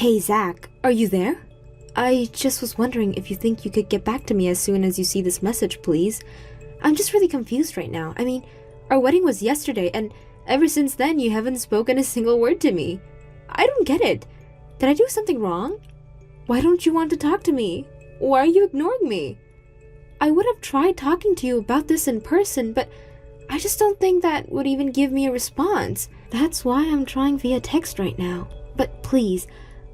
Hey, Zach, are you there? I just was wondering if you think you could get back to me as soon as you see this message, please. I'm just really confused right now. I mean, our wedding was yesterday, and ever since then you haven't spoken a single word to me. I don't get it. Did I do something wrong? Why don't you want to talk to me? Why are you ignoring me? I would have tried talking to you about this in person, but I just don't think that would even give me a response. That's why I'm trying via text right now. But please,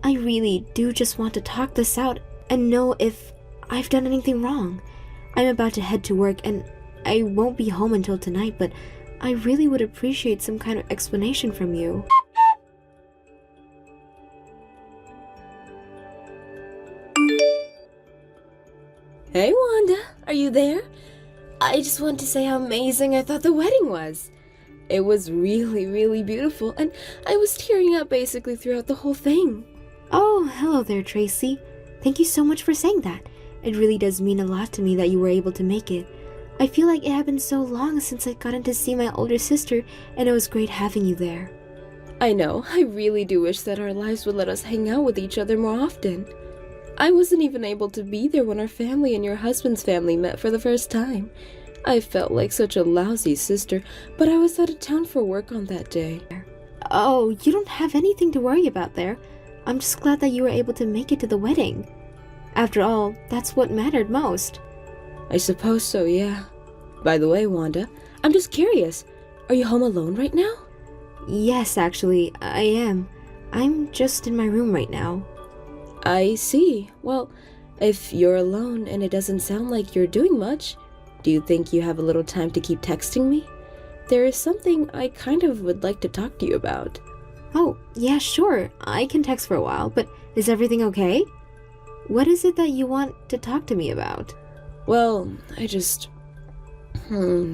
I really do just want to talk this out and know if I've done anything wrong. I'm about to head to work and I won't be home until tonight, but I really would appreciate some kind of explanation from you. Hey Wanda, are you there? I just want to say how amazing I thought the wedding was. It was really, really beautiful, and I was tearing up basically throughout the whole thing. Oh, hello there, Tracy. Thank you so much for saying that. It really does mean a lot to me that you were able to make it. I feel like it had been so long since I gotten to see my older sister, and it was great having you there. I know, I really do wish that our lives would let us hang out with each other more often. I wasn't even able to be there when our family and your husband's family met for the first time. I felt like such a lousy sister, but I was out of town for work on that day. Oh, you don't have anything to worry about there. I'm just glad that you were able to make it to the wedding. After all, that's what mattered most. I suppose so, yeah. By the way, Wanda, I'm just curious. Are you home alone right now? Yes, actually, I am. I'm just in my room right now. I see. Well, if you're alone and it doesn't sound like you're doing much, do you think you have a little time to keep texting me? There is something I kind of would like to talk to you about. Oh, yeah, sure. I can text for a while, but is everything okay? What is it that you want to talk to me about? Well,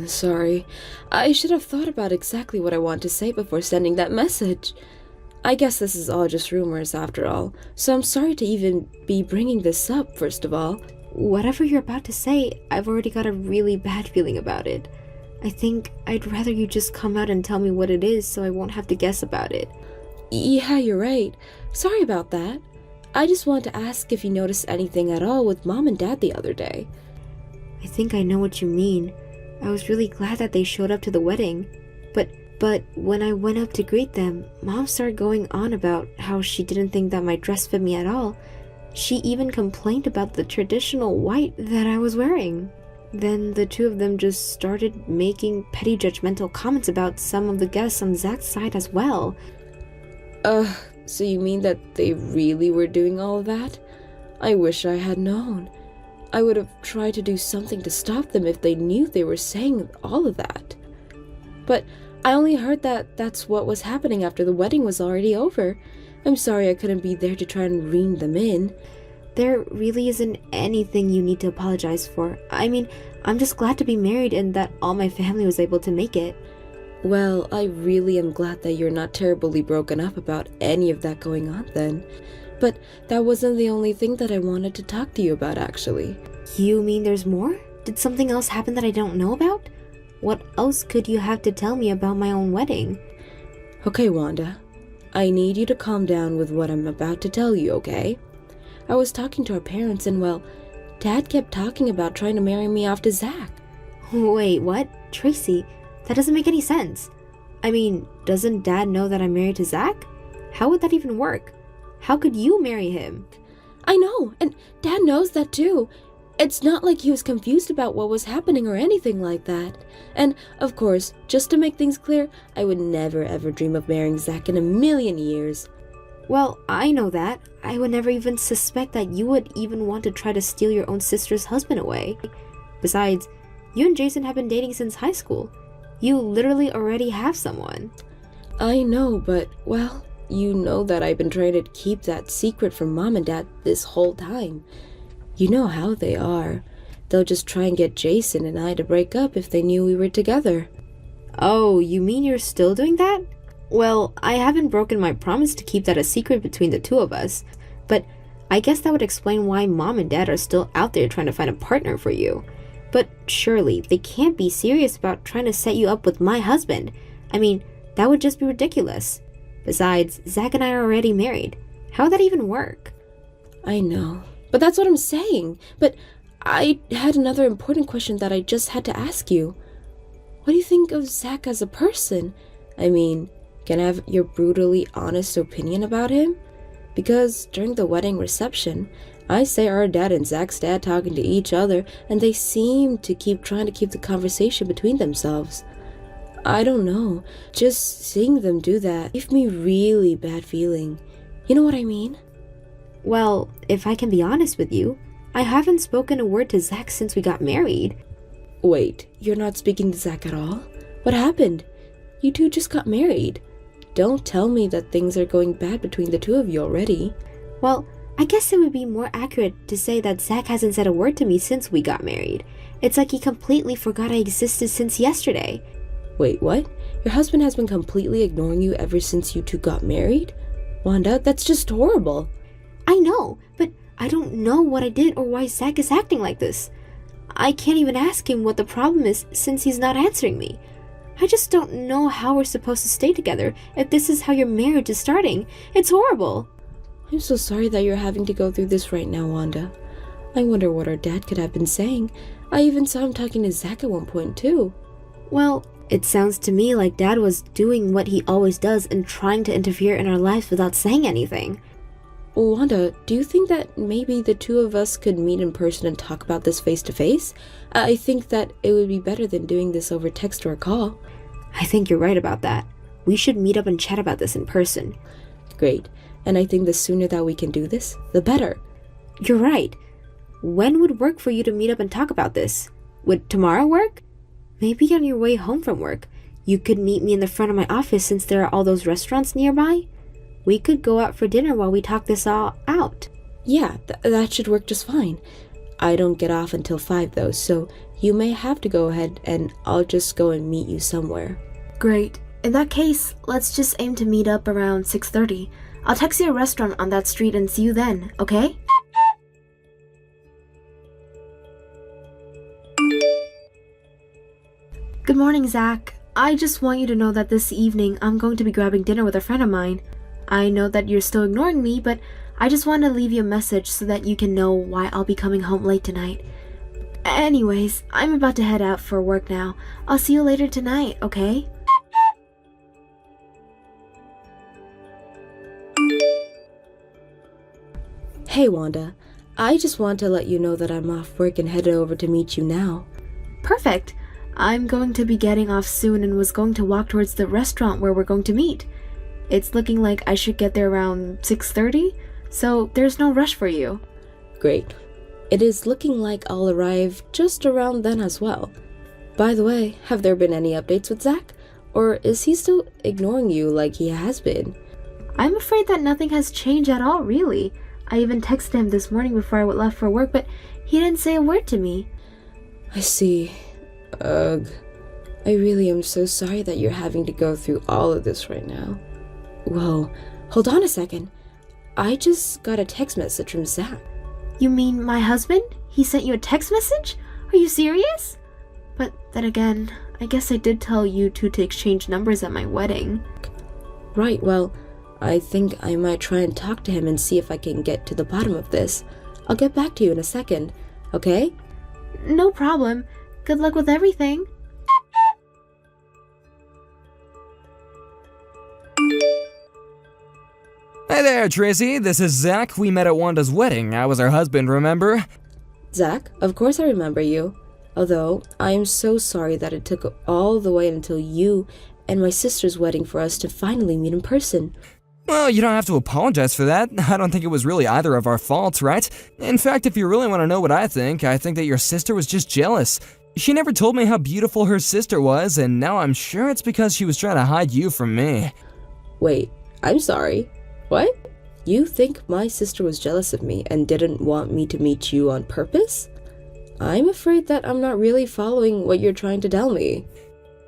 sorry. I should have thought about exactly what I want to say before sending that message. I guess this is all just rumors after all, so I'm sorry to even be bringing this up, first of all. Whatever you're about to say, I've already got a really bad feeling about it. I think I'd rather you just come out and tell me what it is so I won't have to guess about it. Yeah, you're right. Sorry about that. I just wanted to ask if you noticed anything at all with Mom and Dad the other day. I think I know what you mean. I was really glad that they showed up to the wedding. But when I went up to greet them, Mom started going on about how she didn't think that my dress fit me at all. She even complained about the traditional white that I was wearing. Then the two of them just started making petty judgmental comments about some of the guests on Zach's side as well. So you mean that they really were doing all of that? I wish I had known. I would have tried to do something to stop them if they knew they were saying all of that. But I only heard that that's what was happening after the wedding was already over. I'm sorry I couldn't be there to try and rein them in. There really isn't anything you need to apologize for. I mean, I'm just glad to be married and that all my family was able to make it. Well, I really am glad that you're not terribly broken up about any of that going on then. But that wasn't the only thing that I wanted to talk to you about, actually. You mean there's more? Did something else happen that I don't know about? What else could you have to tell me about my own wedding? Okay, Wanda. I need you to calm down with what I'm about to tell you, okay? I was talking to our parents and, well, Dad kept talking about trying to marry me off to Zach. Wait, what? Tracy, that doesn't make any sense. I mean, doesn't Dad know that I'm married to Zach? How would that even work? How could you marry him? I know, and Dad knows that too. It's not like he was confused about what was happening or anything like that. And, of course, just to make things clear, I would never ever dream of marrying Zach in a million years. Well, I know that. I would never even suspect that you would even want to try to steal your own sister's husband away. Besides, you and Jason have been dating since high school. You literally already have someone. I know, but, well, you know that I've been trying to keep that secret from Mom and Dad this whole time. You know how they are. They'll just try and get Jason and I to break up if they knew we were together. Oh, you mean you're still doing that? Well, I haven't broken my promise to keep that a secret between the two of us, but I guess that would explain why Mom and Dad are still out there trying to find a partner for you. But surely, they can't be serious about trying to set you up with my husband. I mean, that would just be ridiculous. Besides, Zach and I are already married. How would that even work? I know, but that's what I'm saying. But I had another important question that I just had to ask you. What do you think of Zach as a person? I mean, can I have your brutally honest opinion about him? Because during the wedding reception, I say our dad and Zach's dad talking to each other, and they seem to keep trying to keep the conversation between themselves. I don't know, just seeing them do that gave me really bad feeling. You know what I mean? Well, if I can be honest with you, I haven't spoken a word to Zach since we got married. Wait, you're not speaking to Zach at all? What happened? You two just got married. Don't tell me that things are going bad between the two of you already. Well, I guess it would be more accurate to say that Zach hasn't said a word to me since we got married. It's like he completely forgot I existed since yesterday. Wait, what? Your husband has been completely ignoring you ever since you two got married? Wanda, that's just horrible. I know, but I don't know what I did or why Zach is acting like this. I can't even ask him what the problem is since he's not answering me. I just don't know how we're supposed to stay together if this is how your marriage is starting. It's horrible. I'm so sorry that you're having to go through this right now, Wanda. I wonder what our dad could have been saying. I even saw him talking to Zach at one point, too. Well, it sounds to me like Dad was doing what he always does and trying to interfere in our lives without saying anything. Wanda, do you think that maybe the two of us could meet in person and talk about this face to face? I think that it would be better than doing this over text or a call. I think you're right about that. We should meet up and chat about this in person. Great. And I think the sooner that we can do this, the better. You're right. When would work for you to meet up and talk about this? Would tomorrow work? Maybe on your way home from work. You could meet me in the front of my office since there are all those restaurants nearby. We could go out for dinner while we talk this all out. Yeah, that should work just fine. I don't get off until 5 though, so you may have to go ahead and I'll just go and meet you somewhere. Great. In that case, let's just aim to meet up around 6:30. I'll text you a restaurant on that street and see you then, okay? Good morning, Zach. I just want you to know that this evening I'm going to be grabbing dinner with a friend of mine. I know that you're still ignoring me, but I just want to leave you a message so that you can know why I'll be coming home late tonight. Anyways, I'm about to head out for work now. I'll see you later tonight, okay? Hey Wanda, I just want to let you know that I'm off work and headed over to meet you now. Perfect. I'm going to be getting off soon and was going to walk towards the restaurant where we're going to meet. It's looking like I should get there around 6:30, so there's no rush for you. Great. It is looking like I'll arrive just around then as well. By the way, have there been any updates with Zach? Or is he still ignoring you like he has been? I'm afraid that nothing has changed at all, really. I even texted him this morning before I left for work, but he didn't say a word to me. I see. Ugh. I really am so sorry that you're having to go through all of this right now. Whoa, hold on a second. I just got a text message from Zach. You mean my husband? He sent you a text message? Are you serious? But then again, I guess I did tell you two to exchange numbers at my wedding. Right, well, I think I might try and talk to him and see if I can get to the bottom of this. I'll get back to you in a second, okay? No problem. Good luck with everything. Hey there, Tracy. This is Zach. We met at Wanda's wedding. I was her husband, remember? Zach, of course I remember you. Although, I am so sorry that it took all the way until you and my sister's wedding for us to finally meet in person. Well, you don't have to apologize for that. I don't think it was really either of our faults, right? In fact, if you really want to know what I think that your sister was just jealous. She never told me how beautiful her sister was, and now I'm sure it's because she was trying to hide you from me. Wait, I'm sorry. What? You think my sister was jealous of me and didn't want me to meet you on purpose? I'm afraid that I'm not really following what you're trying to tell me.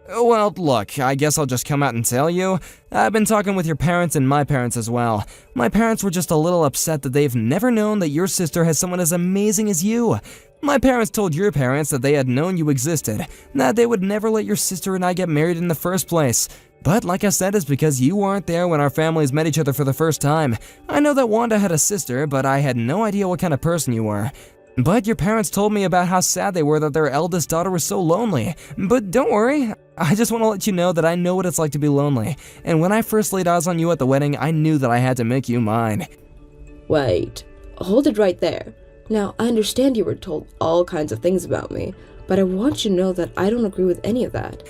Well, look, I guess I'll just come out and tell you. I've been talking with your parents and my parents as well. My parents were just a little upset that they've never known that your sister has someone as amazing as you. My parents told your parents that they had known you existed, that they would never let your sister and I get married in the first place. But like I said, it's because you weren't there when our families met each other for the first time. I know that Wanda had a sister, but I had no idea what kind of person you were. But your parents told me about how sad they were that their eldest daughter was so lonely. But don't worry, I just want to let you know that I know what it's like to be lonely. And when I first laid eyes on you at the wedding, I knew that I had to make you mine. Wait, hold it right there. Now, I understand you were told all kinds of things about me, but I want you to know that I don't agree with any of that.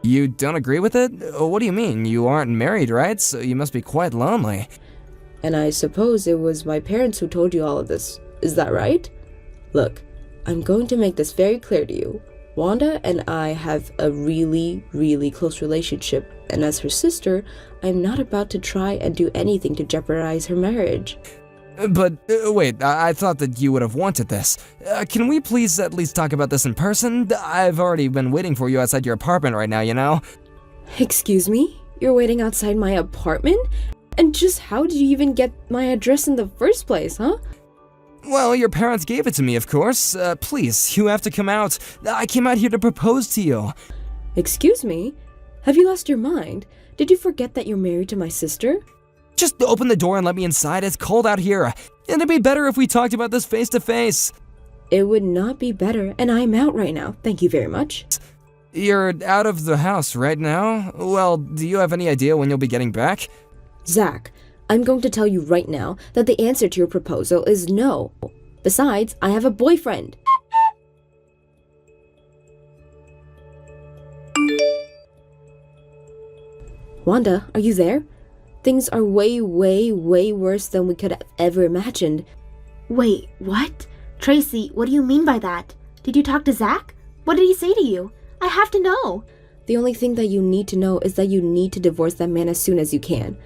You don't agree with it? What do you mean? You aren't married, right? So you must be quite lonely. And I suppose it was my parents who told you all of this. Is that right? Look, I'm going to make this very clear to you. Wanda and I have a really, really close relationship, and as her sister, I'm not about to try and do anything to jeopardize her marriage. But wait, I thought that you would have wanted this. Can we please at least talk about this in person? I've already been waiting for you outside your apartment right now, you know? Excuse me? You're waiting outside my apartment? And just how did you even get my address in the first place, huh? Well, your parents gave it to me, of course. Please, you have to come out. I came out here to propose to you. Excuse me? Have you lost your mind? Did you forget that you're married to my sister? Just open the door and let me inside. It's cold out here. And it'd be better if we talked about this face to face. It would not be better, and I'm out right now. Thank you very much. You're out of the house right now? Well, do you have any idea when you'll be getting back? Zach, I'm going to tell you right now that the answer to your proposal is no. Besides, I have a boyfriend. Wanda, are you there? Things are way, way, way worse than we could have ever imagined. Wait, what? Tracy, what do you mean by that? Did you talk to Zach? What did he say to you? I have to know. The only thing that you need to know is that you need to divorce that man as soon as you can.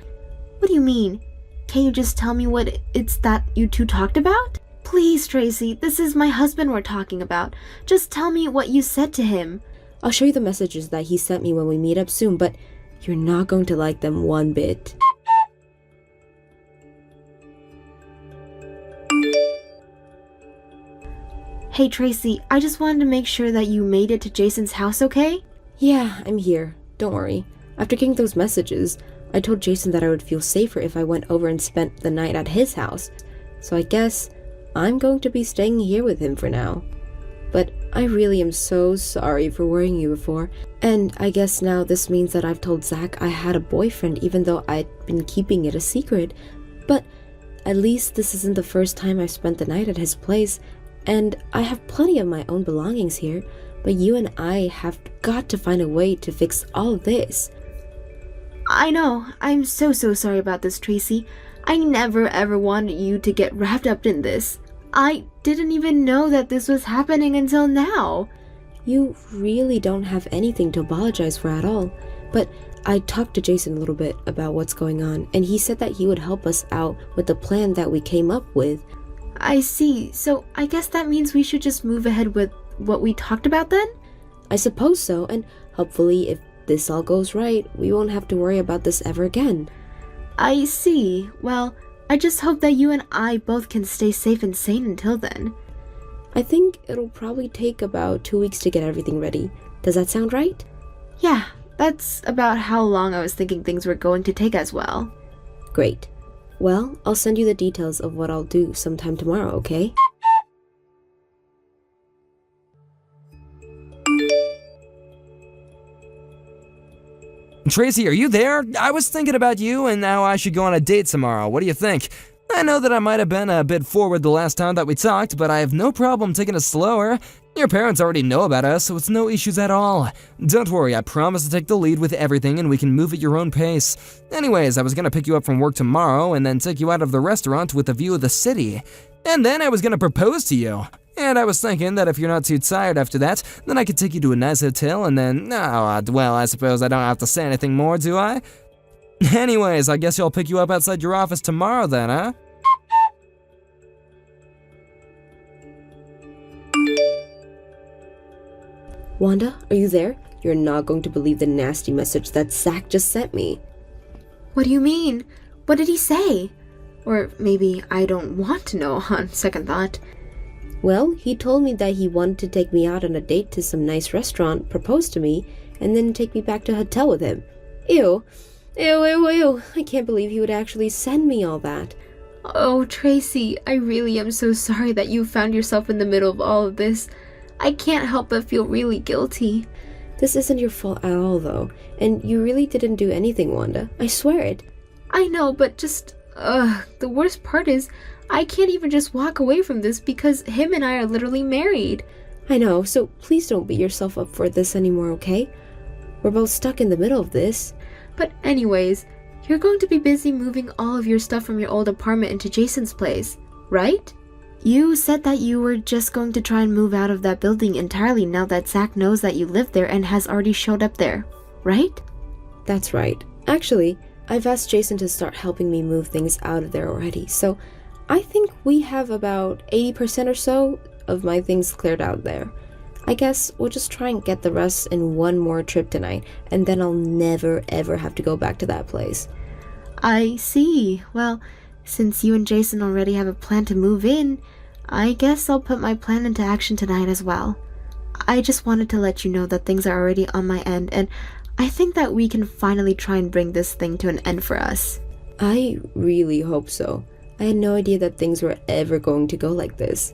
What do you mean? Can you just tell me what it's that you two talked about? Please, Tracy, this is my husband we're talking about. Just tell me what you said to him. I'll show you the messages that he sent me when we meet up soon, but you're not going to like them one bit. Hey, Tracy, I just wanted to make sure that you made it to Jason's house okay? Yeah, I'm here. Don't worry. After getting those messages, I told Jason that I would feel safer if I went over and spent the night at his house. So I guess I'm going to be staying here with him for now. But I really am so sorry for worrying you before. And I guess now this means that I've told Zach I had a boyfriend even though I'd been keeping it a secret. But at least this isn't the first time I've spent the night at his place. And I have plenty of my own belongings here. But you and I have got to find a way to fix all of this. I know. I'm so sorry about this, Tracy. I never ever wanted you to get wrapped up in this. I didn't even know that this was happening until now. You really don't have anything to apologize for at all. But I talked to Jason a little bit about what's going on, and he said that he would help us out with the plan that we came up with. I see. So I guess that means we should just move ahead with what we talked about then? I suppose so, and hopefully if this all goes right, we won't have to worry about this ever again. I see. Well, I just hope that you and I both can stay safe and sane until then. I think it'll probably take about 2 weeks to get everything ready. Does that sound right? Yeah, that's about how long I was thinking things were going to take as well. Great. Well, I'll send you the details of what I'll do sometime tomorrow, okay? Tracy, are you there? I was thinking about you and now I should go on a date tomorrow. What do you think? I know that I might have been a bit forward the last time that we talked, but I have no problem taking it slower. Your parents already know about us, so it's no issues at all. Don't worry, I promise to take the lead with everything and we can move at your own pace. Anyways, I was gonna pick you up from work tomorrow and then take you out of the restaurant with a view of the city. And then I was gonna propose to you. And I was thinking that if you're not too tired after that, then I could take you to a nice hotel and then, well, I suppose I don't have to say anything more, do I? Anyways, I guess I'll pick you up outside your office tomorrow then, huh? Wanda, are you there? You're not going to believe the nasty message that Zach just sent me. What do you mean? What did he say? Or maybe I don't want to know on second thought. Well, he told me that he wanted to take me out on a date to some nice restaurant, propose to me, and then take me back to a hotel with him. Ew. Ew, ew, ew. I can't believe he would actually send me all that. Oh, Tracy, I really am so sorry that you found yourself in the middle of all of this. I can't help but feel really guilty. This isn't your fault at all, though, and you really didn't do anything, Wanda. I swear it. I know, but the worst part is, I can't even just walk away from this because him and I are literally married. I know, so please don't beat yourself up for this anymore, okay? We're both stuck in the middle of this. But anyways, you're going to be busy moving all of your stuff from your old apartment into Jason's place, right? You said that you were just going to try and move out of that building entirely now that Zach knows that you live there and has already showed up there, right? That's right. Actually, I've asked Jason to start helping me move things out of there already, so I think we have about 80% or so of my things cleared out there. I guess we'll just try and get the rest in one more trip tonight, and then I'll never ever have to go back to that place. I see. Well, since you and Jason already have a plan to move in, I guess I'll put my plan into action tonight as well. I just wanted to let you know that things are already on my end, and I think that we can finally try and bring this thing to an end for us. I really hope so. I had no idea that things were ever going to go like this.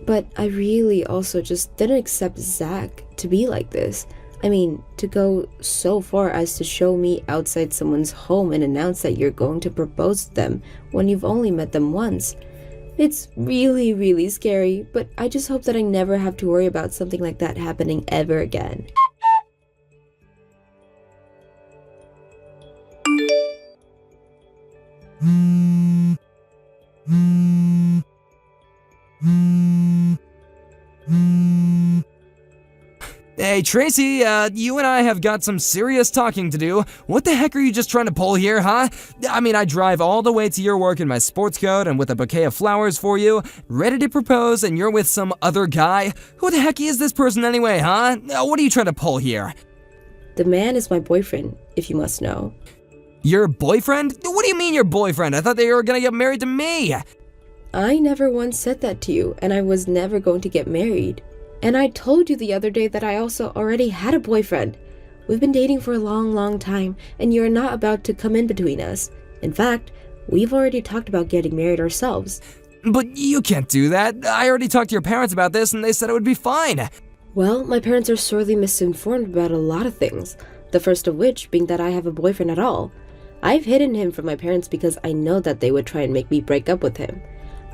But I really also just didn't accept Zach to be like this. I mean, to go so far as to show me outside someone's home and announce that you're going to propose to them when you've only met them once. It's really, really scary, but I just hope that I never have to worry about something like that happening ever again. Hey, Tracy, you and I have got some serious talking to do. What the heck are you just trying to pull here, huh? I mean, I drive all the way to your work in my sports coat and with a bouquet of flowers for you, ready to propose, and you're with some other guy? Who the heck is this person anyway, huh? What are you trying to pull here? The man is my boyfriend, if you must know. Your boyfriend? What do you mean your boyfriend? I thought they were gonna get married to me. I never once said that to you, and I was never going to get married. And I told you the other day that I also already had a boyfriend. We've been dating for a long, long time, and you're not about to come in between us. In fact, we've already talked about getting married ourselves. But you can't do that. I already talked to your parents about this, and they said it would be fine. Well, my parents are sorely misinformed about a lot of things. The first of which being that I have a boyfriend at all. I've hidden him from my parents because I know that they would try and make me break up with him.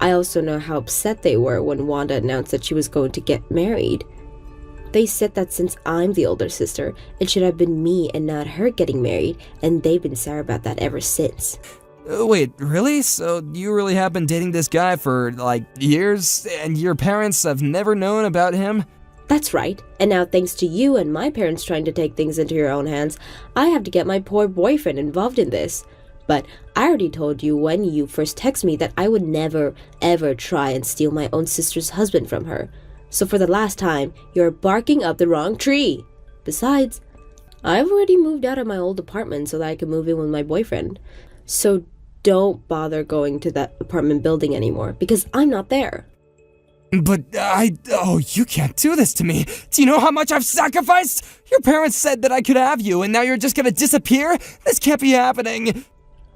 I also know how upset they were when Wanda announced that she was going to get married. They said that since I'm the older sister, it should have been me and not her getting married, and they've been sour about that ever since. Wait, really? So you really have been dating this guy for, like, years, and your parents have never known about him? That's right, and now thanks to you and my parents trying to take things into your own hands, I have to get my poor boyfriend involved in this. But I already told you when you first texted me that I would never, ever try and steal my own sister's husband from her. So for the last time, you're barking up the wrong tree. Besides, I've already moved out of my old apartment so that I can move in with my boyfriend. So don't bother going to that apartment building anymore, because I'm not there. But you can't do this to me. Do you know how much I've sacrificed? Your parents said that I could have you, and now you're just gonna disappear? This can't be happening.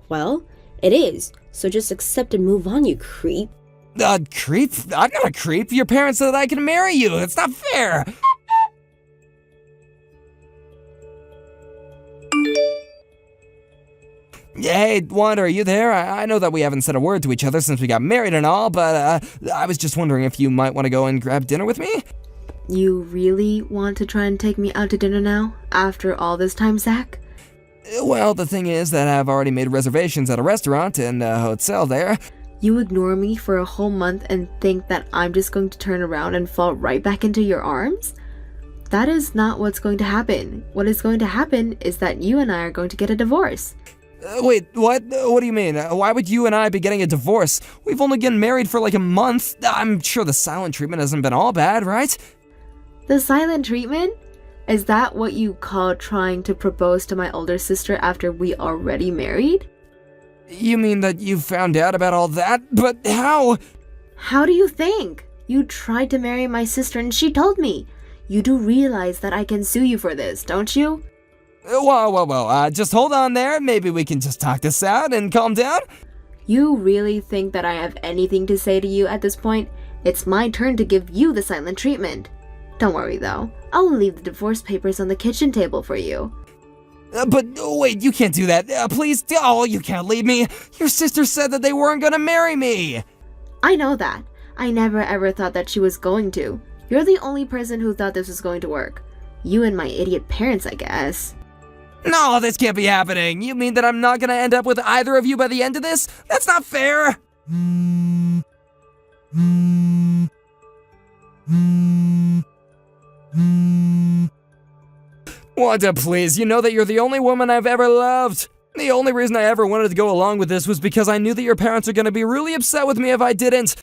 Well, it is, so just accept and move on, you creep. Creep? I'm not a creep. Your parents said that I can marry you. It's not fair. Hey, Wanda, are you there? I know that we haven't said a word to each other since we got married and all, but I was just wondering if you might want to go and grab dinner with me? You really want to try and take me out to dinner now, after all this time, Zach? Well, the thing is that I've already made reservations at a restaurant and a hotel there. You ignore me for a whole month and think that I'm just going to turn around and fall right back into your arms? That is not what's going to happen. What is going to happen is that you and I are going to get a divorce. Wait, what? What do you mean? Why would you and I be getting a divorce? We've only been married for like a month. I'm sure the silent treatment hasn't been all bad, right? The silent treatment? Is that what you call trying to propose to my older sister after we already married? You mean that you found out about all that? But how? How do you think? You tried to marry my sister and she told me. You do realize that I can sue you for this, don't you? Whoa, just hold on there. Maybe we can just talk this out and calm down. You really think that I have anything to say to you at this point? It's my turn to give you the silent treatment. Don't worry though, I'll leave the divorce papers on the kitchen table for you. But wait, you can't do that. Please, oh, you can't leave me. Your sister said that they weren't gonna marry me. I know that. I never ever thought that she was going to. You're the only person who thought this was going to work. You and my idiot parents, I guess. No, this can't be happening. You mean that I'm not gonna end up with either of you by the end of this? That's not fair. Wanda, please, you know that you're the only woman I've ever loved. The only reason I ever wanted to go along with this was because I knew that your parents are gonna be really upset with me if I didn't.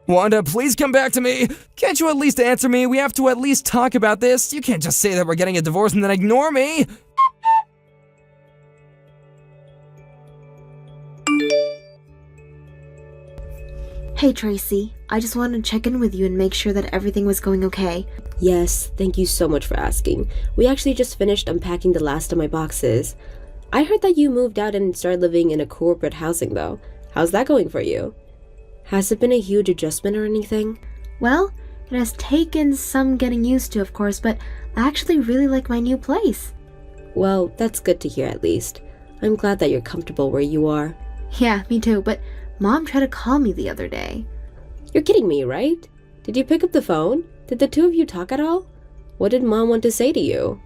Wanda, please come back to me. Can't you at least answer me? We have to at least talk about this. You can't just say that we're getting a divorce and then ignore me. Hey Tracy, I just wanted to check in with you and make sure that everything was going okay. Yes, thank you so much for asking. We actually just finished unpacking the last of my boxes. I heard that you moved out and started living in a corporate housing though. How's that going for you? Has it been a huge adjustment or anything? Well, it has taken some getting used to, of course, but I actually really like my new place. Well, that's good to hear at least. I'm glad that you're comfortable where you are. Yeah, me too, but Mom tried to call me the other day. You're kidding me, right? Did you pick up the phone? Did the two of you talk at all? What did Mom want to say to you?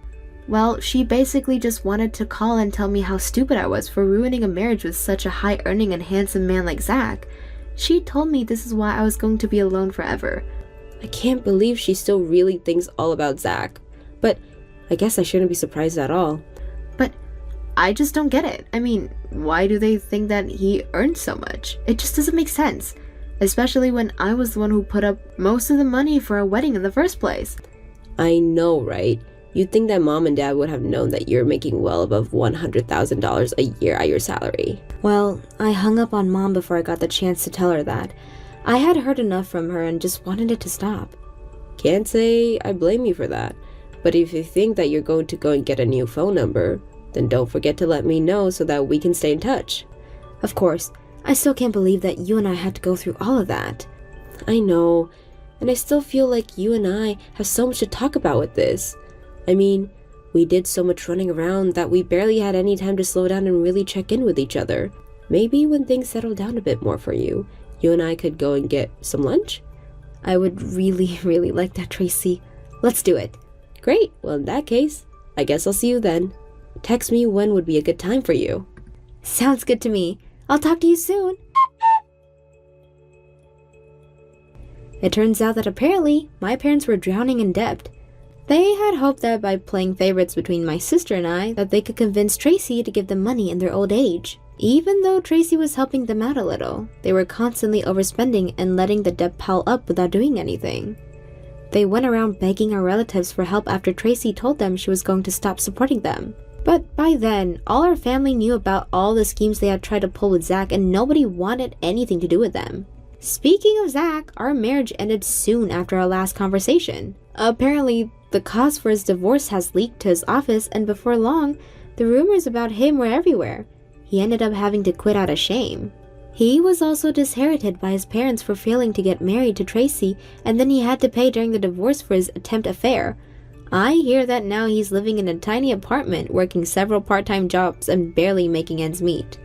Well, she basically just wanted to call and tell me how stupid I was for ruining a marriage with such a high-earning and handsome man like Zach. She told me this is why I was going to be alone forever. I can't believe she still really thinks all about Zach. But I guess I shouldn't be surprised at all. But I just don't get it. I mean, why do they think that he earned so much? It just doesn't make sense. Especially when I was the one who put up most of the money for a wedding in the first place. I know, right? You'd think that Mom and Dad would have known that you're making well above $100,000 a year at your salary. Well, I hung up on Mom before I got the chance to tell her that. I had heard enough from her and just wanted it to stop. Can't say I blame you for that. But if you think that you're going to go and get a new phone number, then don't forget to let me know so that we can stay in touch. Of course, I still can't believe that you and I had to go through all of that. I know, and I still feel like you and I have so much to talk about with this. I mean, we did so much running around that we barely had any time to slow down and really check in with each other. Maybe when things settle down a bit more for you, you and I could go and get some lunch? I would really, really like that, Tracy. Let's do it. Great, well in that case, I guess I'll see you then. Text me when would be a good time for you. Sounds good to me. I'll talk to you soon. It turns out that apparently my parents were drowning in debt. They had hoped that by playing favorites between my sister and I, that they could convince Tracy to give them money in their old age. Even though Tracy was helping them out a little, they were constantly overspending and letting the debt pile up without doing anything. They went around begging our relatives for help after Tracy told them she was going to stop supporting them. But by then, all our family knew about all the schemes they had tried to pull with Zach and nobody wanted anything to do with them. Speaking of Zach, our marriage ended soon after our last conversation. Apparently, the cause for his divorce has leaked to his office, and before long, the rumors about him were everywhere. He ended up having to quit out of shame. He was also disinherited by his parents for failing to get married to Tracy, and then he had to pay during the divorce for his attempt affair. I hear that now he's living in a tiny apartment, working several part-time jobs and barely making ends meet.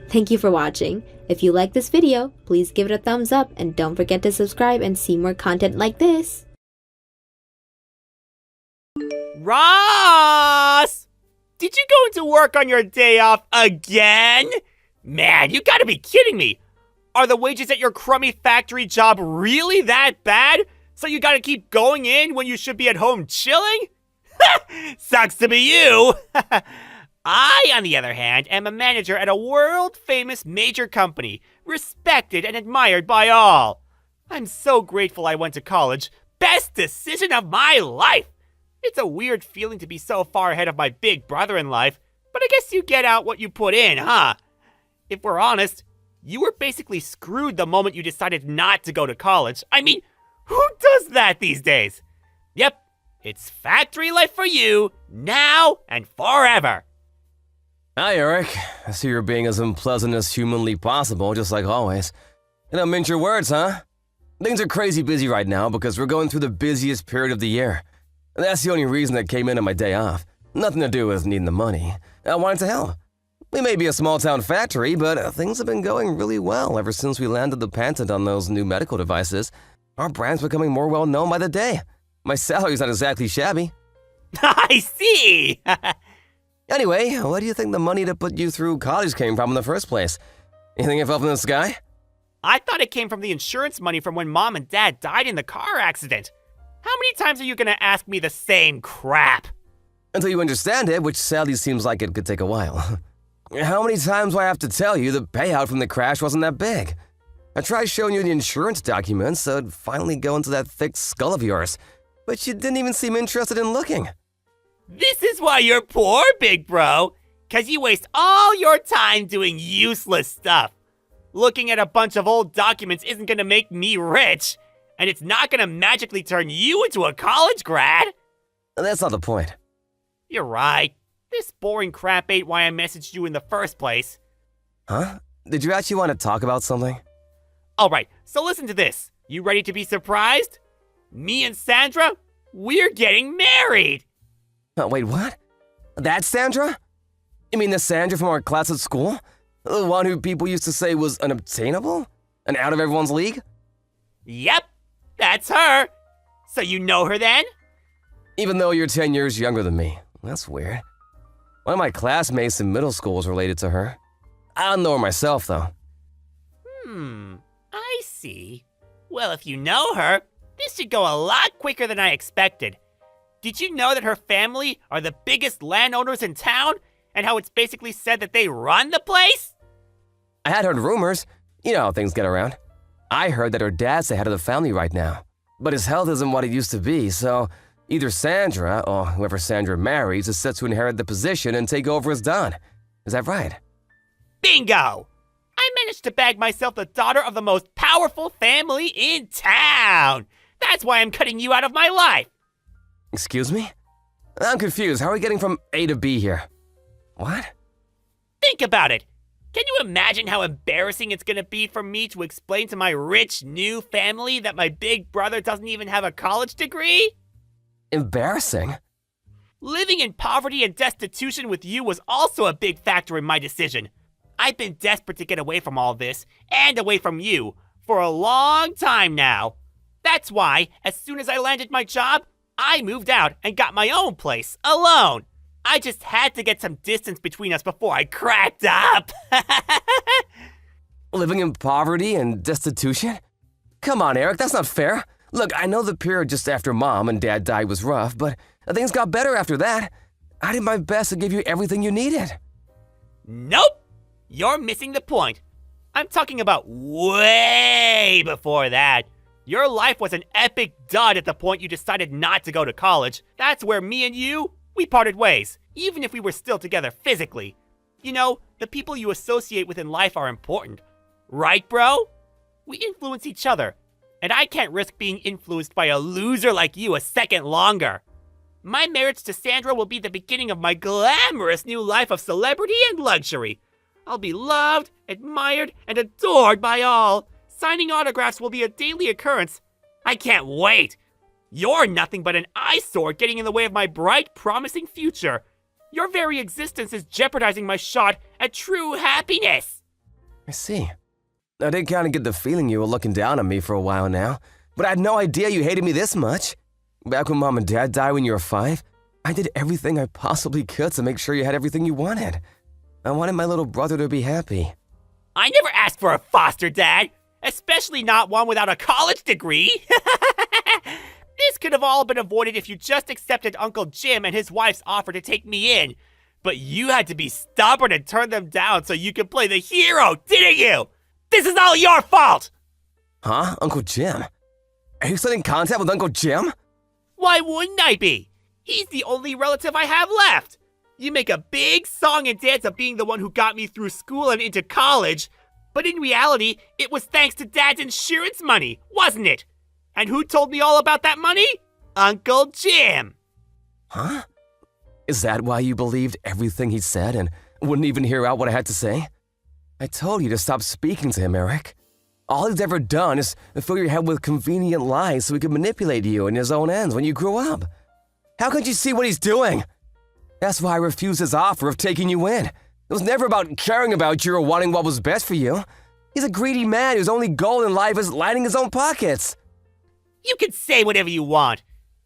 Thank you for watching. If you like this video, please give it a thumbs up and don't forget to subscribe and see more content like this. Ross! Did you go into work on your day off again? Man, you gotta be kidding me! Are the wages at your crummy factory job really that bad? So you gotta keep going in when you should be at home chilling? Sucks to be you! I, on the other hand, am a manager at a world-famous major company, respected and admired by all. I'm so grateful I went to college. Best decision of my life! It's a weird feeling to be so far ahead of my big brother in life, But I guess you get out what you put in, huh? If we're honest, you were basically screwed the moment you decided not to go to college. I mean, who does that these days? Yep, it's factory life for you, now and forever. Hi, Eric. I see you're being as unpleasant as humanly possible, just like always. You don't mince your words, huh? Things are crazy busy right now because we're going through the busiest period of the year. That's the only reason I came in on my day off. Nothing to do with needing the money. I wanted to help. We may be a small-town factory, but things have been going really well ever since we landed the patent on those new medical devices. Our brand's becoming more well-known by the day. My salary's not exactly shabby. I see! Anyway, where do you think the money to put you through college came from in the first place? You think it fell from the sky? I thought it came from the insurance money from when Mom and Dad died in the car accident. How many times are you gonna ask me the same crap? Until you understand it, which sadly seems like it could take a while. How many times do I have to tell you the payout from the crash wasn't that big? I tried showing you the insurance documents so it'd finally go into that thick skull of yours, but you didn't even seem interested in looking. This is why you're poor, big bro. 'Cause you waste all your time doing useless stuff. Looking at a bunch of old documents isn't gonna make me rich, and it's not gonna magically turn you into a college grad. That's not the point. You're right. This boring crap ain't why I messaged you in the first place. Huh? Did you actually want to talk about something? Alright, so listen to this. You ready to be surprised? Me and Sandra, we're getting married! Oh, wait, what? That's Sandra? You mean the Sandra from our class at school? The one who people used to say was unobtainable? And out of everyone's league? Yep, that's her. So you know her then? Even though you're 10 years younger than me. That's weird. One of my classmates in middle school is related to her. I don't know her myself, though. I see. Well, if you know her, this should go a lot quicker than I expected. Did you know that her family are the biggest landowners in town? And how it's basically said that they run the place? I had heard rumors. You know how things get around. I heard that her dad's the head of the family right now. But his health isn't what it used to be, so either Sandra, or whoever Sandra marries, is set to inherit the position and take over as Don. Is that right? Bingo! I managed to bag myself the daughter of the most powerful family in town. That's why I'm cutting you out of my life. Excuse me? I'm confused. How are we getting from A to B here? What? Think about it. Can you imagine how embarrassing it's gonna be for me to explain to my rich new family that my big brother doesn't even have a college degree? Embarrassing? Living in poverty and destitution with you was also a big factor in my decision. I've been desperate to get away from all this, and away from you, for a long time now. That's why, as soon as I landed my job, I moved out and got my own place, alone. I just had to get some distance between us before I cracked up. Living in poverty and destitution? Come on, Eric, that's not fair. Look, I know the period just after Mom and Dad died was rough, but things got better after that. I did my best to give you everything you needed. Nope! You're missing the point. I'm talking about way before that. Your life was an epic dud at the point you decided not to go to college. That's where me and you, we parted ways, even if we were still together physically. You know, the people you associate with in life are important. Right, bro? We influence each other, and I can't risk being influenced by a loser like you a second longer. My marriage to Sandra will be the beginning of my glamorous new life of celebrity and luxury. I'll be loved, admired, and adored by all. Signing autographs will be a daily occurrence. I can't wait. You're nothing but an eyesore getting in the way of my bright, promising future. Your very existence is jeopardizing my shot at true happiness. I see. I did kind of get the feeling you were looking down on me for a while now, but I had no idea you hated me this much. Back when Mom and Dad died when you were 5, I did everything I possibly could to make sure you had everything you wanted. I wanted my little brother to be happy. I never asked for a foster dad, especially not one without a college degree. This could have all been avoided if you just accepted Uncle Jim and his wife's offer to take me in. But you had to be stubborn and turn them down so you could play the hero, didn't you? This is all your fault! Huh? Uncle Jim? Are you still in contact with Uncle Jim? Why wouldn't I be? He's the only relative I have left. You make a big song and dance of being the one who got me through school and into college, but in reality, it was thanks to Dad's insurance money, wasn't it? And who told me all about that money? Uncle Jim. Huh? Is that why you believed everything he said and wouldn't even hear out what I had to say? I told you to stop speaking to him, Eric. All he's ever done is fill your head with convenient lies so he could manipulate you in his own ends when you grew up. How could you see what he's doing? That's why I refused his offer of taking you in. It was never about caring about you or wanting what was best for you. He's a greedy man whose only goal in life is lining his own pockets. You can say whatever you want.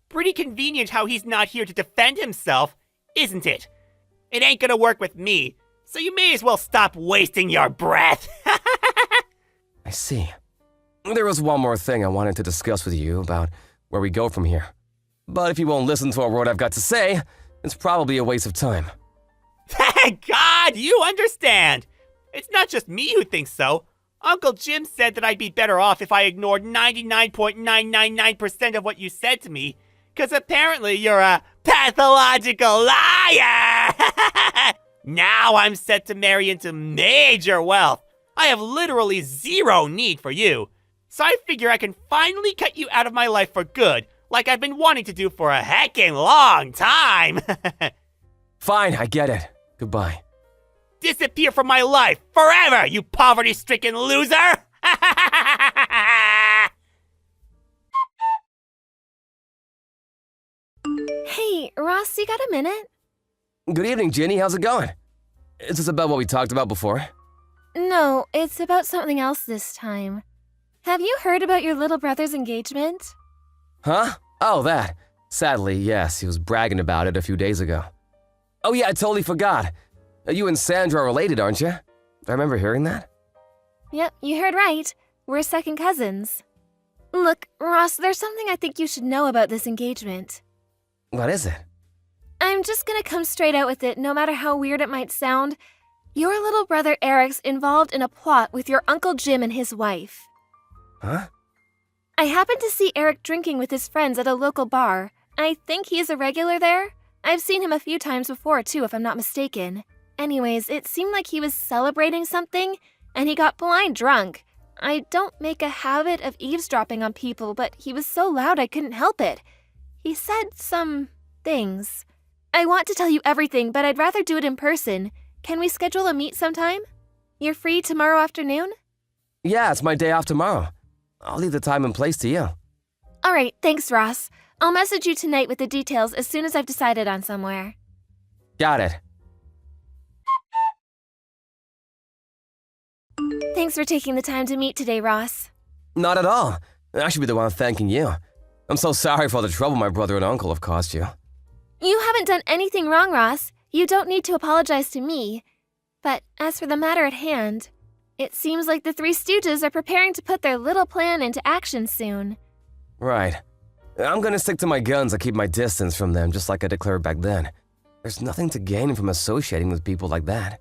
Pretty convenient how he's not here to defend himself, isn't it? It ain't gonna work with me, so you may as well stop wasting your breath. I see. There was one more thing I wanted to discuss with you about where we go from here. But if you won't listen to a word I've got to say, it's probably a waste of time. Thank God you understand. It's not just me who thinks so. Uncle Jim said that I'd be better off if I ignored 99.999% of what you said to me, because apparently you're a pathological liar. Now I'm set to marry into major wealth. I have literally zero need for you. So I figure I can finally cut you out of my life for good, like I've been wanting to do for a heckin' long time. Fine, I get it. Goodbye. Disappear from my life forever, you poverty-stricken loser! Hey, Ross, you got a minute? Good evening, Ginny. How's it going? Is this about what we talked about before? No, it's about something else this time. Have you heard about your little brother's engagement? Huh? Oh, that. Sadly, yes, he was bragging about it a few days ago. Oh yeah, I totally forgot. You and Sandra are related, aren't you? I remember hearing that. Yep, you heard right. We're second cousins. Look, Ross, there's something I think you should know about this engagement. What is it? I'm just gonna come straight out with it, no matter how weird it might sound. Your little brother Eric's involved in a plot with your Uncle Jim and his wife. Huh? I happened to see Eric drinking with his friends at a local bar. I think he's a regular there. I've seen him a few times before, too, if I'm not mistaken. Anyways, it seemed like he was celebrating something, and he got blind drunk. I don't make a habit of eavesdropping on people, but he was so loud I couldn't help it. He said some things. I want to tell you everything, but I'd rather do it in person. Can we schedule a meet sometime? You're free tomorrow afternoon? Yeah, it's my day off tomorrow. I'll leave the time and place to you. All right, thanks, Ross. I'll message you tonight with the details as soon as I've decided on somewhere. Got it. Thanks for taking the time to meet today, Ross. Not at all. I should be the one thanking you. I'm so sorry for all the trouble my brother and uncle have caused you. You haven't done anything wrong, Ross. You don't need to apologize to me. But as for the matter at hand, it seems like the Three Stooges are preparing to put their little plan into action soon. Right. I'm gonna stick to my guns and keep my distance from them just like I declared back then. There's nothing to gain from associating with people like that.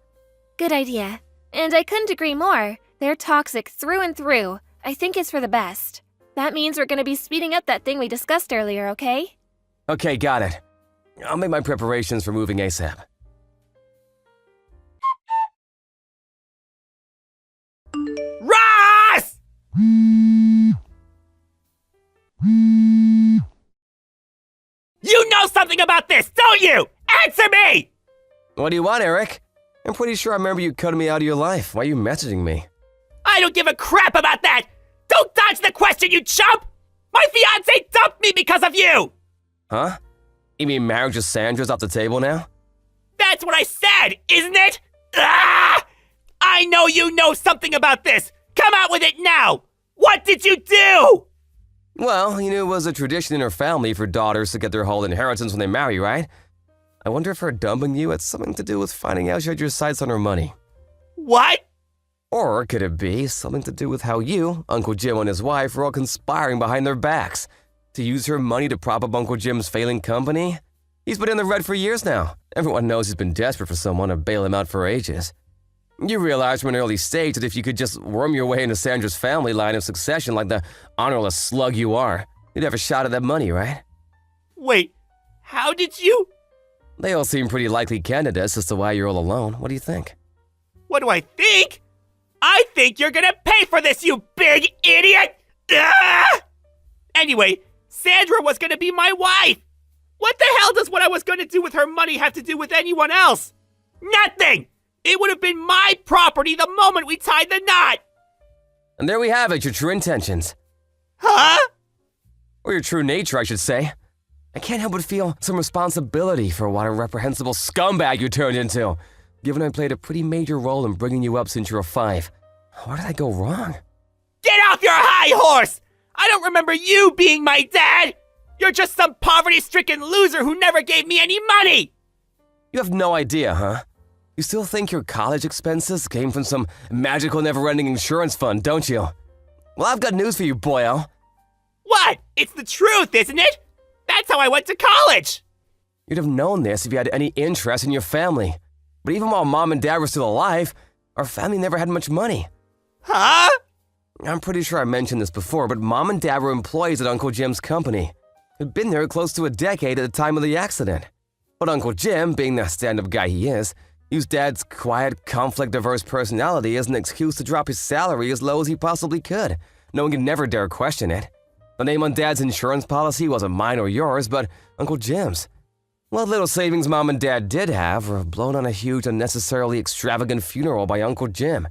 Good idea. And I couldn't agree more. They're toxic through and through. I think it's for the best. That means we're gonna be speeding up that thing we discussed earlier, okay? Okay, got it. I'll make my preparations for moving ASAP. Ross! You know something about this, don't you? Answer me! What do you want, Eric? I'm pretty sure I remember you cutting me out of your life. Why are you messaging me? I don't give a crap about that! Don't dodge the question, you chump! My fiance dumped me because of you! Huh? You mean marriage with Sandra's off the table now? That's what I said, isn't it? Ah! I know you know something about this! Come out with it now! What did you do? Well, you knew it was a tradition in her family for daughters to get their whole inheritance when they marry, right? I wonder if her dumping you had something to do with finding out she had your sights on her money. What? Or could it be something to do with how you, Uncle Jim and his wife were all conspiring behind their backs to use her money to prop up Uncle Jim's failing company? He's been in the red for years now. Everyone knows he's been desperate for someone to bail him out for ages. You realized from an early stage that if you could just worm your way into Sandra's family line of succession like the honorless slug you are, you'd have a shot at that money, right? Wait, how did you? They all seem pretty likely candidates as to why you're all alone. What do you think? What do I think? I think you're gonna pay for this, you big idiot! Ah! Anyway, Sandra was gonna be my wife. What the hell does what I was gonna do with her money have to do with anyone else? Nothing! It would have been my property the moment we tied the knot! And there we have it, your true intentions. Huh? Or your true nature, I should say. I can't help but feel some responsibility for what a reprehensible scumbag you turned into, given I played a pretty major role in bringing you up since you were 5. Where did I go wrong? Get off your high horse! I don't remember you being my dad! You're just some poverty-stricken loser who never gave me any money! You have no idea, huh? You still think your college expenses came from some magical never-ending insurance fund, don't you? Well, I've got news for you, boyo. What? It's the truth, isn't it? That's how I went to college! You'd have known this if you had any interest in your family. But even while Mom and Dad were still alive, our family never had much money. Huh? I'm pretty sure I mentioned this before, but Mom and Dad were employees at Uncle Jim's company. They'd been there close to a decade at the time of the accident. But Uncle Jim, being the stand-up guy he is, used Dad's quiet, conflict-averse personality as an excuse to drop his salary as low as he possibly could, knowing he'd never dare question it. The name on Dad's insurance policy wasn't mine or yours, but Uncle Jim's. What little savings Mom and Dad did have were blown on a huge, unnecessarily extravagant funeral by Uncle Jim,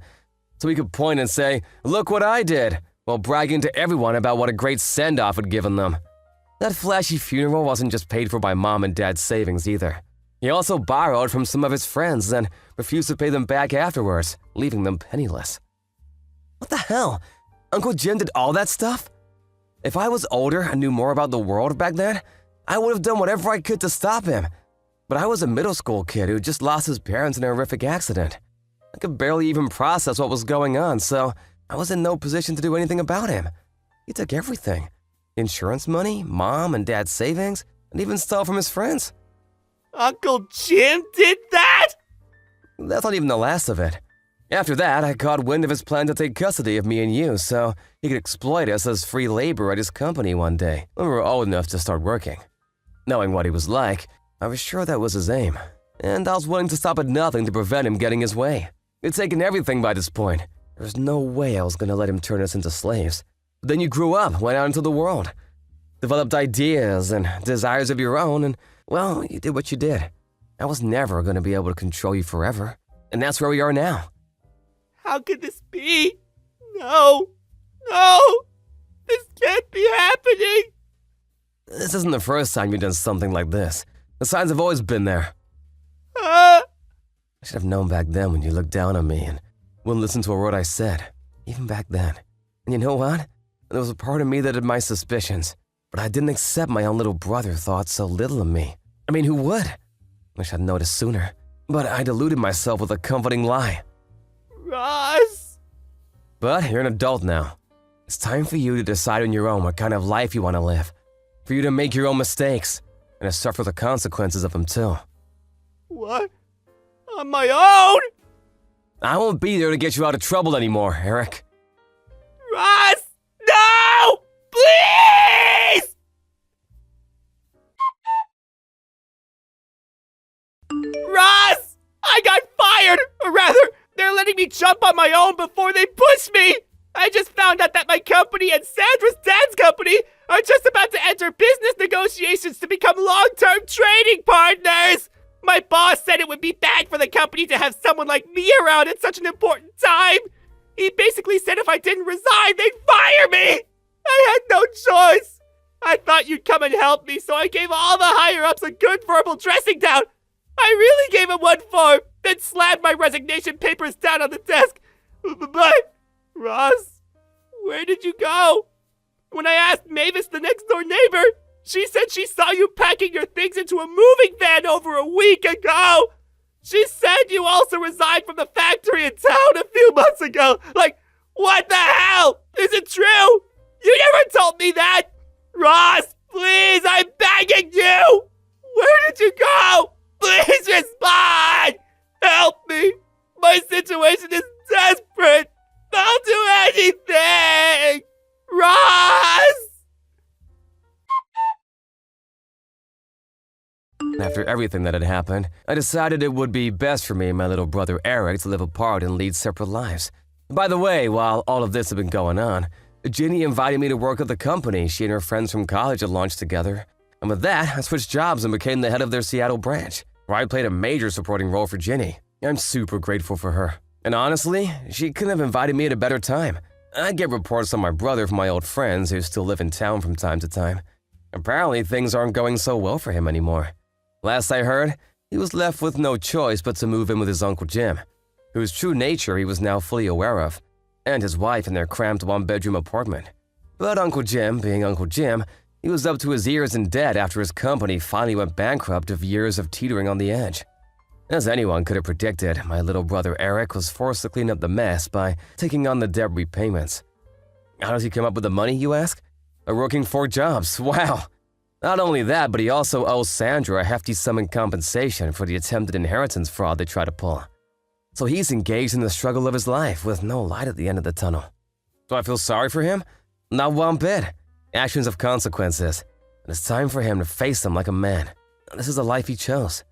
so he could point and say, "Look what I did," while bragging to everyone about what a great send-off had given them. That flashy funeral wasn't just paid for by Mom and Dad's savings either. He also borrowed from some of his friends and refused to pay them back afterwards, leaving them penniless. What the hell? Uncle Jim did all that stuff? If I was older and knew more about the world back then, I would have done whatever I could to stop him. But I was a middle school kid who just lost his parents in a horrific accident. I could barely even process what was going on, so I was in no position to do anything about him. He took everything. Insurance money, Mom and Dad's savings, and even stole from his friends. Uncle Jim did that? That's not even the last of it. After that, I caught wind of his plan to take custody of me and you so he could exploit us as free labor at his company one day when we were old enough to start working. Knowing what he was like, I was sure that was his aim, and I was willing to stop at nothing to prevent him getting his way. He'd taken everything by this point. There was no way I was going to let him turn us into slaves. But then you grew up, went out into the world, developed ideas and desires of your own, and, well, you did what you did. I was never going to be able to control you forever, and that's where we are now. How could this be? No! This can't be happening! This isn't the first time you've done something like this. The signs have always been there. Uh, I should have known back then when you looked down on me and wouldn't listen to a word I said, even back then. And you know what? There was a part of me that had my suspicions, but I didn't accept my own little brother thought so little of me. I mean, who would? Wish I'd noticed sooner, but I deluded myself with a comforting lie. Ross! But you're an adult now. It's time for you to decide on your own what kind of life you want to live, for you to make your own mistakes, and to suffer the consequences of them too. What? On my own? I won't be there to get you out of trouble anymore, Eric. Ross! No! Please! Ross! I got fired! Or rather, they're letting me jump on my own before they push me! I just found out that my company and Sandra's dad's company are just about to enter business negotiations to become long-term trading partners! My boss said it would be bad for the company to have someone like me around at such an important time! He basically said if I didn't resign, they'd fire me! I had no choice! I thought you'd come and help me, so I gave all the higher-ups a good verbal dressing down! I really gave him one form, then slammed my resignation papers down on the desk. But, Ross, where did you go? When I asked Mavis, the next-door neighbor, she said she saw you packing your things into a moving van over a week ago! She said you also resigned from the factory in town a few months ago! Like, what the hell? Is it true? You never told me that! Ross, please, I'm begging you! Where did you go? Please respond! Help me! My situation is desperate! I'll do anything! Ross! After everything that had happened, I decided it would be best for me and my little brother Eric to live apart and lead separate lives. By the way, while all of this had been going on, Ginny invited me to work at the company she and her friends from college had launched together. And with that, I switched jobs and became the head of their Seattle branch, where I played a major supporting role for Ginny. I'm super grateful for her. And honestly, she couldn't have invited me at a better time. I get reports on my brother from my old friends who still live in town from time to time. Apparently, things aren't going so well for him anymore. Last I heard, he was left with no choice but to move in with his Uncle Jim, whose true nature he was now fully aware of, and his wife in their cramped one-bedroom apartment. But Uncle Jim, being Uncle Jim, he was up to his ears in debt after his company finally went bankrupt of years of teetering on the edge. As anyone could have predicted, my little brother Eric was forced to clean up the mess by taking on the debt repayments. How does he come up with the money, you ask? By working 4 jobs, wow! Not only that, but he also owes Sandra a hefty sum in compensation for the attempted inheritance fraud they tried to pull. So he's engaged in the struggle of his life with no light at the end of the tunnel. Do I feel sorry for him? Not one bit. Actions have consequences, and it's time for him to face them like a man. This is the life he chose.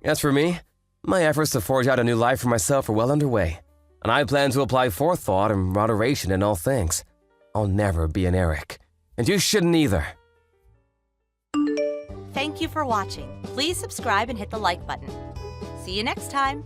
As for me, my efforts to forge out a new life for myself are well underway, and I plan to apply forethought and moderation in all things. I'll never be an Eric, and you shouldn't either. Thank you for watching. Please subscribe and hit the like button. See you next time.